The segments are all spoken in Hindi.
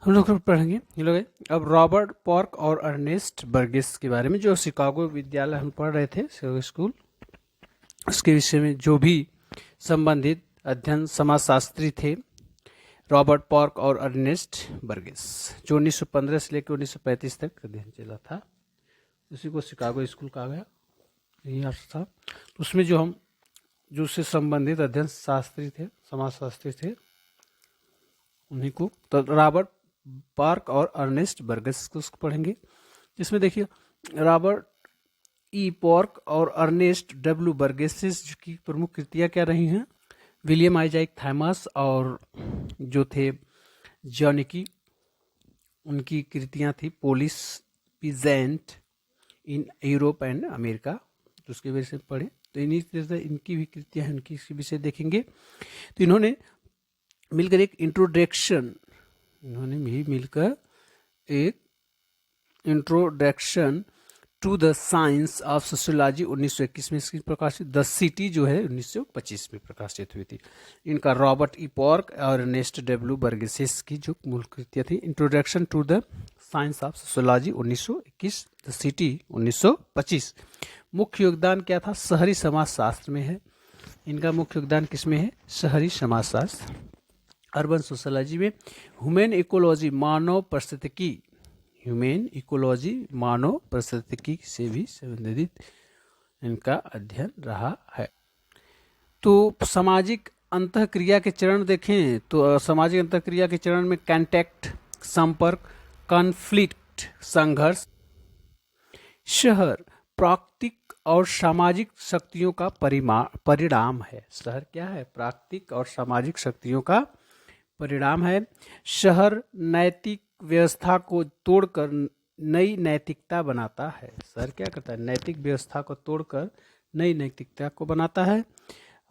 हम लोग पढ़ेंगे ये लोग अब रॉबर्ट पॉर्क और अर्नेस्ट बर्गेस के बारे में, जो शिकागो विद्यालय हम पढ़ रहे थे, शिकागो स्कूल, उसके विषय में जो भी संबंधित अध्ययन समाजशास्त्री थे, रॉबर्ट पॉर्क और अर्नेस्ट बर्गेस, जो 1915 से लेकर 1935 तक अध्ययन चला था, उसी को शिकागो स्कूल कहा गया, यही अर्थ था। तो उसमें जो उससे संबंधित अध्ययन शास्त्री थे, समाजशास्त्री थे, उन्हीं को तो रॉबर्ट पार्क और अर्नेस्ट बर्गेस को पढ़ेंगे। इसमें देखिए, रॉबर्ट ई पॉर्क और अर्नेस्ट डब्ल्यू बर्गेस की प्रमुख कृतियां क्या रही हैं? विलियम आइजैक थॉमस और जो थे जॉनिकी, उनकी कृतियां थी police peasant in Europe and America, तो उसके वजह से पढ़े। तो इन्हीं तरह से इनकी भी कृतियां हैं, उनकी विषय देखेंगे। तो इन्होंने मिलकर एक introduction to the science of sociology 1921 में इसकी प्रकाशित, द सिटी जो है 1925 में प्रकाशित हुई थी। इनका रॉबर्ट ई पॉर्क और अर्नेस्ट डब्ल्यू बर्गेस की जो मूल कृतियां थी, introduction to the science of sociology 1921, the city 1925। मुख्य योगदान क्या था? शहरी समाजशास्त्र में है इनका मुख्य योगदान। किसमें है? शहरी समाजशास्त्र, अर्बन सोशियोलॉजी में। ह्यूमन इकोलॉजी, मानव पारिस्थितिकी, ह्यूमन इकोलॉजी मानव पारिस्थितिकी से भी संबंधित इनका अध्ययन रहा है। तो सामाजिक अंतःक्रिया के चरण देखें तो सामाजिक अंतःक्रिया के चरण में कांटेक्ट, संपर्क, कॉन्फ्लिक्ट, संघर्ष, शहर प्राकृतिक और सामाजिक शक्तियों का परिणाम है। शहर क्या है? प्राकृतिक और सामाजिक शक्तियों का परिणाम है। शहर नैतिक व्यवस्था को तोड़कर नई नैतिकता बनाता है। शहर क्या करता है? नैतिक व्यवस्था को तोड़कर नई नैतिकता को बनाता है,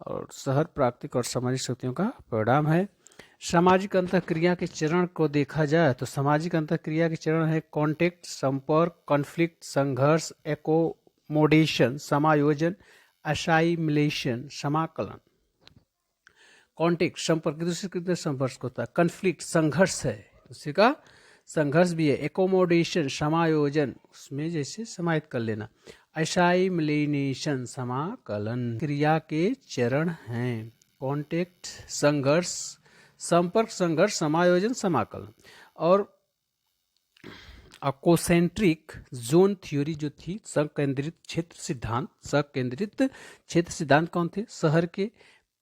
और शहर प्राकृतिक और सामाजिक शक्तियों का परिणाम है। सामाजिक अंतःक्रिया के चरण को देखा जाए तो सामाजिक अंतःक्रिया के चरण है कॉन्टेक्ट, संपर्क, कॉन्फ्लिक्ट, संघर्ष, एकोमोडेशन, समायोजन, असाइमिलेशन, समाकलन। कॉन्टेक्ट संपर्क, दूसरे के संपर्क होता है। कॉन्फ्लिक्ट संघर्ष है, दूसरे का संघर्ष भी है। एकोमोडेशन समायोजन, उसमें जैसे समाहित कर लेना। असाइमिलेशन समाकलन। क्रिया के चरण हैं कॉन्टेक्ट, संघर्ष, संपर्क, संघर्ष, समायोजन, समाकलन। और कोसेंट्रिक जोन थ्योरी जो थी, संकेंद्रित क्षेत्र सिद्धांत। संकेंद्रित क्षेत्र सिद्धांत कौन थे? शहर के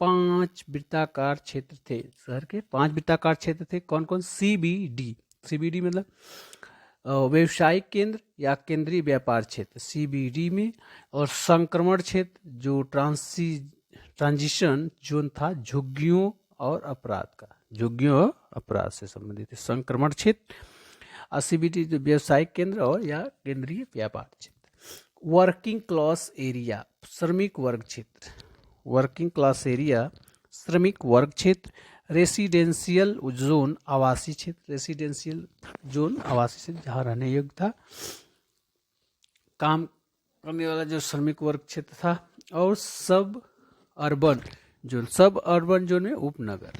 5 वृत्ताकार क्षेत्र थे। शहर के 5 वृत्ताकार क्षेत्र थे। कौन कौन? सीबीडी। सीबीडी मतलब व्यवसायिक केंद्र या केंद्रीय व्यापार क्षेत्र, सीबीडी में। और संक्रमण क्षेत्र जो ट्रांजिशन जोन था झुग्गियों और अपराध का, झुग्गियों और अपराध से संबंधित है संक्रमण क्षेत्र। सीबीडी जो व्यवसायिक केंद्र और या केंद्रीय व्यापार क्षेत्र। वर्किंग क्लास एरिया, श्रमिक वर्ग क्षेत्र। वर्किंग क्लास एरिया, श्रमिक वर्ग क्षेत्र। रेसिडेंशियल जोन, आवासीय क्षेत्र। रेसिडेंशियल जोन आवासीय क्षेत्र, जहाँ रहने योग्य था, काम करने वाला जो श्रमिक वर्ग क्षेत्र था। और सब अर्बन जोन, सब अर्बन जोन में उपनगर,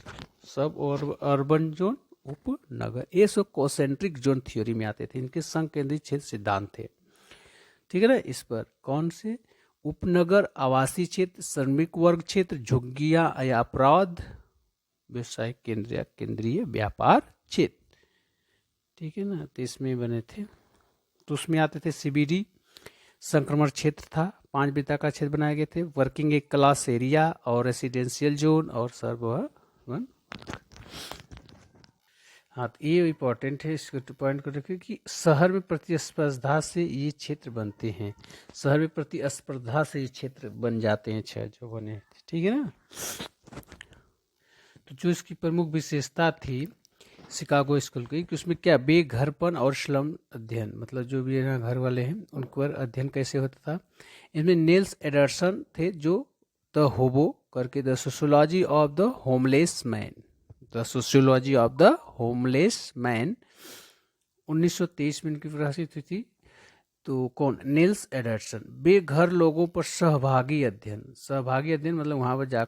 सब अर्बन जोन उपनगर, ये सब कोसेंट्रिक जोन थ्योरी में आते थे। इनके संकेंद्रित क्षेत्र सिद्धांत थे, ठीक है ना। इस पर कौन से? उपनगर, आवासीय क्षेत्र, श्रमिक वर्ग क्षेत्र, झुग्गियां या अपराध, व्यवसायिक केंद्र या केंद्रीय व्यापार क्षेत्र, ठीक है ना। तो इसमें बने थे, तो उसमें आते थे सीबीडी, संक्रमण क्षेत्र था, 5 वृत्ताकार क्षेत्र बनाए गए थे। वर्किंग एक क्लास एरिया और रेसिडेंशियल जोन और सर्वन। हाँ, तो ये इम्पोर्टेंट है, इसको पॉइंट कर रखिए कि शहर में प्रतिस्पर्धा से ये क्षेत्र बनते हैं। शहर में प्रतिस्पर्धा से ये क्षेत्र बन जाते हैं, 6 जो बने, ठीक है ना। तो जो इसकी प्रमुख विशेषता थी शिकागो स्कूल की, कि उसमें क्या बेघरपन और श्रम अध्ययन, मतलब जो भी यहाँ घर वाले हैं उनको अध्ययन कैसे होता था। इसमें नेल्स एडरसन थे जो द होबो करके, the sociology of the homeless man, the sociology of the homeless man 1923 में इनकी प्रकाशित हुई थी। तो कौन? Nails Anderson. बेघर लोगों पर सहभागी अध्ययन, सहभागी अध्ययन मतलब वहाँ पर जा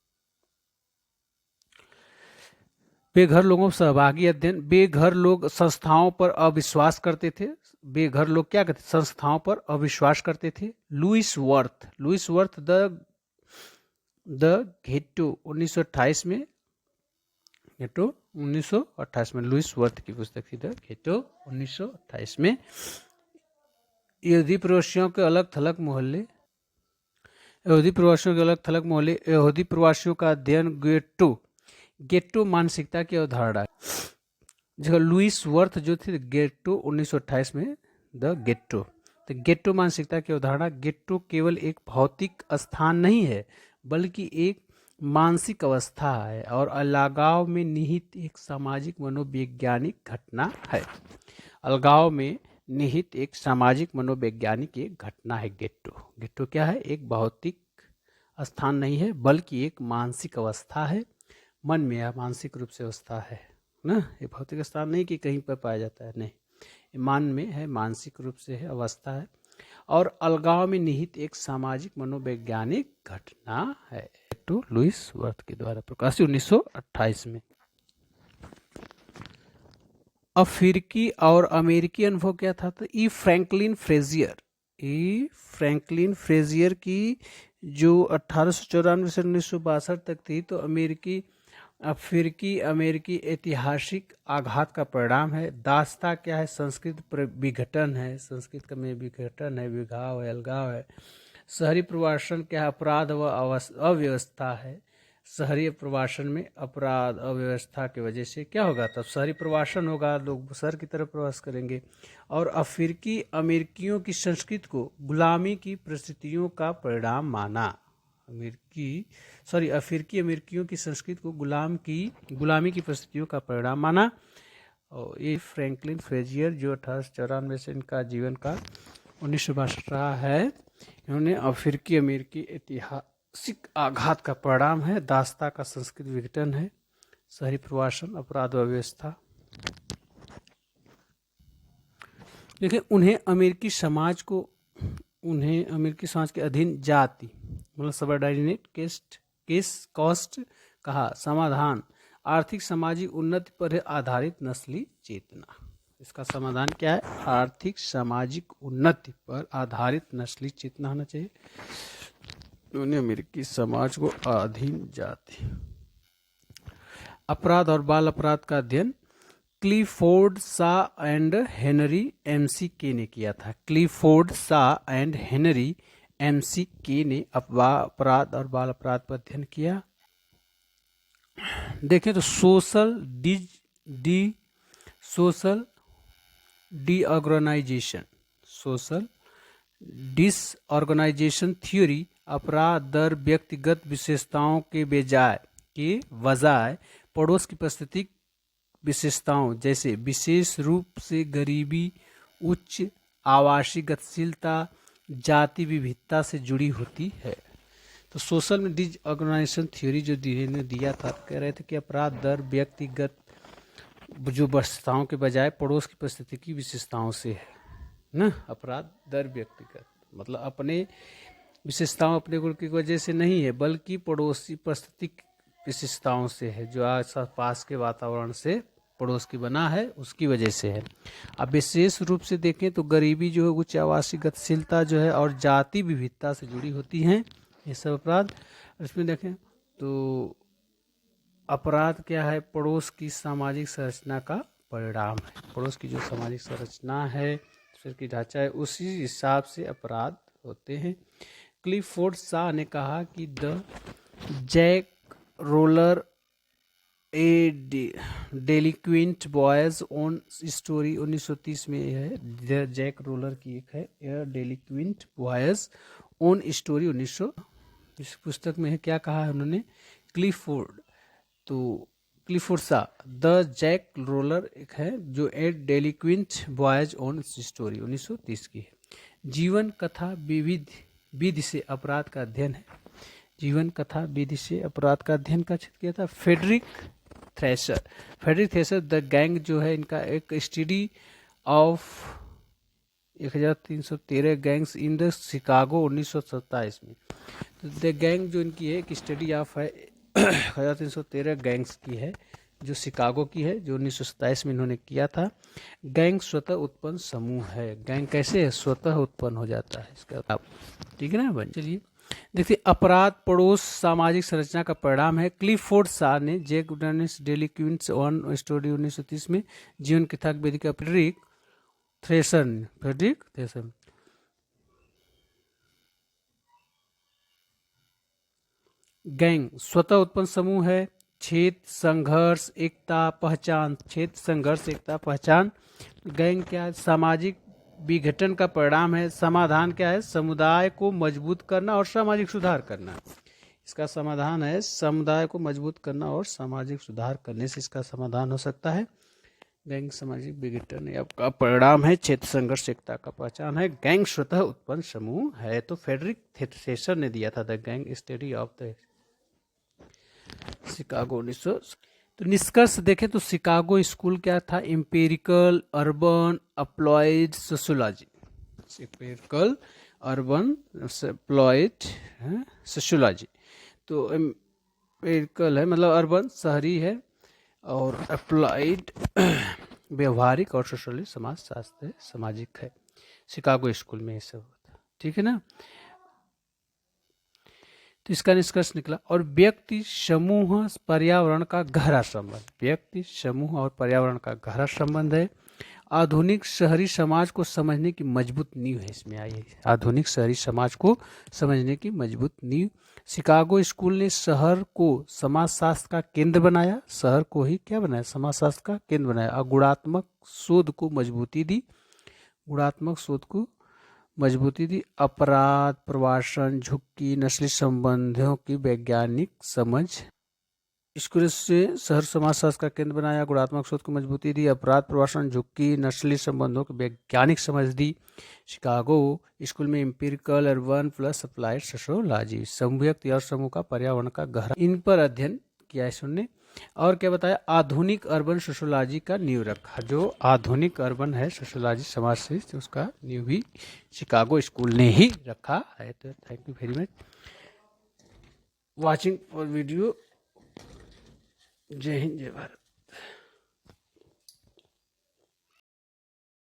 बेघर लोगों का सहभागी अध्ययन। बेघर लोग संस्थाओं पर अविश्वास करते थे। बेघर लोग क्या करते, संस्थाओं पर अविश्वास करते थे। लुइस वर्थ द घेटो 1928 में, घेटो 1928 में लुइस वर्थ की पुस्तक थी द घेटो 1928 में। यहूदी प्रवासियों के अलग थलग मोहल्ले, यहूदी प्रवासियों का अध्ययन गेट्टो मानसिकता की अवधारणा। जगह लुइस वर्थ जो थे गेट्टो 1928 में द गेट्टो, तो गेट्टो मानसिकता की अवधारणा। गेट्टो केवल एक भौतिक स्थान नहीं है बल्कि एक मानसिक अवस्था है और अलगाव में निहित एक सामाजिक मनोवैज्ञानिक घटना है। अलगाव में निहित एक सामाजिक मनोवैज्ञानिक एक घटना है गेट्टो क्या है, एक भौतिक स्थान नहीं है बल्कि एक मानसिक अवस्था है। मन में या मानसिक रूप से अवस्था है ना, ये भौतिक स्थान नहीं कि कहीं पर पाया जाता है, नहीं, ये मन में है, मानसिक रूप से है, अवस्था है और अलगाव में निहित एक सामाजिक मनोवैज्ञानिक घटना है। तो लुइस वर्थ के द्वारा प्रकाशित 1928 में। अफ्रीकी और अमेरिकी अनुभव क्या था, तो ई फ्रैंकलिन फ्रेजियर की जो 1894 से 1962 तक थी, तो अफ्रीकी अमेरिकी ऐतिहासिक आघात का परिणाम है। दास्ता क्या है, संस्कृत विघटन है, संस्कृत का में विघटन है, विघाव है, अलगाव है। शहरी प्रवासन क्या है, अपराध व अव्यवस्था है। शहरी प्रवासन में अपराध अव्यवस्था की वजह से क्या होगा, तब शहरी प्रवासन होगा, लोग शहर की तरफ प्रवास करेंगे। और अफ्रीकी अमेरिकियों की संस्कृति को गुलामी की परिस्थितियों का परिणाम माना। अफ्रीकी अमेरिकियों की संस्कृति को गुलामी की परिस्थितियों का परिणाम माना। और ये फ्रैंकलिन फ्रेजियर जो 1894 से इनका जीवन का 1962 रहा है, इन्होंने अफ्रीकी अमेरिकी ऐतिहासिक आघात का परिणाम है, दास्ता का संस्कृत विघटन है, शहरी प्रवासन, अपराध व्यवस्था। देखिए, उन्हें अमेरिकी समाज के अधीन जाति मतलब सबऑर्डिनेट कास्ट कहा। समाधान, आर्थिक सामाजिक उन्नति पर आधारित नस्ली चेतना। इसका समाधान क्या है, आर्थिक सामाजिक उन्नति पर आधारित नस्ली चेतना होना चाहिए। उन्हें अमेरिकी समाज को अधीन जाति। अपराध और बाल अपराध का अध्ययन क्लिफोर्ड सा एंड हेनरी McKay ने किया था। क्लिफोर्ड सा एंड हेनरी McKay ने अपराध और बाल अपराध पर अध्ययन किया। देखें तो सोशल डिसऑर्गेनाइजेशन थ्योरी अपराध दर व्यक्तिगत विशेषताओं के बजाय पड़ोस की परिस्थितिक विशेषताओं जैसे विशेष रूप से गरीबी, उच्च आवासीय गतिशीलता, जाति विविधता से जुड़ी होती है। तो सोशल डिसऑर्गेनाइजेशन थ्योरी जो ने दिया था, कह रहे थे कि अपराध दर व्यक्तिगत जो विशेषताओं के बजाय पड़ोस की परिस्थिति की विशेषताओं से है ना। अपराध दर व्यक्तिगत मतलब अपने विशेषताओं, अपने गुण की वजह से नहीं है बल्कि पड़ोसी परिस्थिति विशेषताओं से है, जो आस पास के वातावरण से पड़ोस की बना है उसकी वजह से है। अब विशेष रूप से देखें तो गरीबी जो है, उच्च आवासीय गतिशीलता जो है और जाति विविधता से जुड़ी होती हैं ये सब अपराध। इसमें देखें तो अपराध क्या है, पड़ोस की सामाजिक संरचना का परिणाम है। पड़ोस की जो सामाजिक संरचना है, शरीर की ढांचा है, उसी हिसाब से अपराध होते हैं। क्लिफोर्ड सा ने कहा कि the Jack Roller a delinquent boy's own story 1930 में है। द जैक रोलर की एक है a delinquent boy's own story 1900 इस पुस्तक में है। क्या कहा है उन्होंने, क्लिफोर्ड सा द जैक रोलर एक है जो ए डेलिक्विंट बॉयज ओन स्टोरी 1930 की है। जीवन कथा विधि से अपराध का अध्ययन है। जीवन कथा विधि से अपराध का अध्ययन का क्षेत्र किया था फ्रेडरिक थ्रेसर द गैंग जो है इनका एक study of 1313 gangs in the Chicago 1927 में। तो द गैंग जो इनकी है एक स्टडी ऑफ है 1313 गैंग्स की है जो शिकागो की है, जो 1927 में इन्होंने किया था। गैंग स्वतः उत्पन्न समूह है। गैंग कैसे है? स्वतः उत्पन्न हो जाता है इसका। ठीक है ना बन। चलिए देखिए, अपराध पड़ोस सामाजिक संरचना का परिणाम है। क्लिफोर्ड शाह ने जैक डेनिस डेलिक्विंट्स ऑन स्टोरी 1930 में जीवन कथा वेदिका फ्रेडरिक थ्रेसन गैंग स्वतः उत्पन्न समूह है। क्षेत्र संघर्ष एकता पहचान, क्षेत्र संघर्ष एकता पहचान। गैंग क्या है? सामाजिक विघटन का परिणाम है। समाधान क्या है? समुदाय को मजबूत करना और सामाजिक सुधार करना। इसका समाधान है समुदाय को मजबूत करना और सामाजिक सुधार करने से इसका समाधान हो सकता है। गैंग सामाजिक विघटन का परिणाम है। क्षेत्र संघर्ष एकता का पहचान है। गैंग स्वतः उत्पन्न समूह है। तो फ्रेडरिक थ्रेसर ने दिया था the gang study of the Chicago 1900। तो निष्कर्ष देखें तो शिकागो स्कूल क्या था? Empirical urban applied sociology. Empirical urban applied sociology. तो एम्पिरिकल है मतलब अर्बन शहरी है, और अप्लाइड व्यवहारिक, और सोशली समाज शास्त्र है, सामाजिक है। शिकागो स्कूल में ये सब होता। ठीक है ना। तो इसका निष्कर्ष निकला। और व्यक्ति समूह पर्यावरण का गहरा संबंध, व्यक्ति समूह और पर्यावरण का गहरा संबंध है। आधुनिक शहरी समाज को समझने की मजबूत नींव है। इसमें आई है आधुनिक शहरी समाज को समझने की मजबूत नींव। शिकागो स्कूल ने शहर को समाजशास्त्र का केंद्र बनाया। शहर को ही क्या बनाया? समाजशास्त्र का केंद्र बनाया। और गुणात्मक शोध को मजबूती दी। गुणात्मक शोध को मजबूती दी। अपराध प्रवासन झुग्गी नस्ली संबंधों की वैज्ञानिक समझ। स्कूल से शहर समाजशास्त्र का केंद्र बनाया। गुणात्मक शोध को मजबूती दी। अपराध प्रवासन झुग्गी नस्ली संबंधों की वैज्ञानिक समझ दी। शिकागो स्कूल में empirical urban plus applied sociology, समूह व्यक्ति और समूह का पर्यावरण का गहरा, इन पर अध्ययन किया है सुनने। और क्या बताया? आधुनिक अर्बन सोशियोलॉजी का नींव रखा। जो आधुनिक अर्बन है सोशियोलॉजी समाज से, उसका नींव भी शिकागो स्कूल ने ही रखा है। तो thank you very much watching और वीडियो। जय हिंद जय भारत।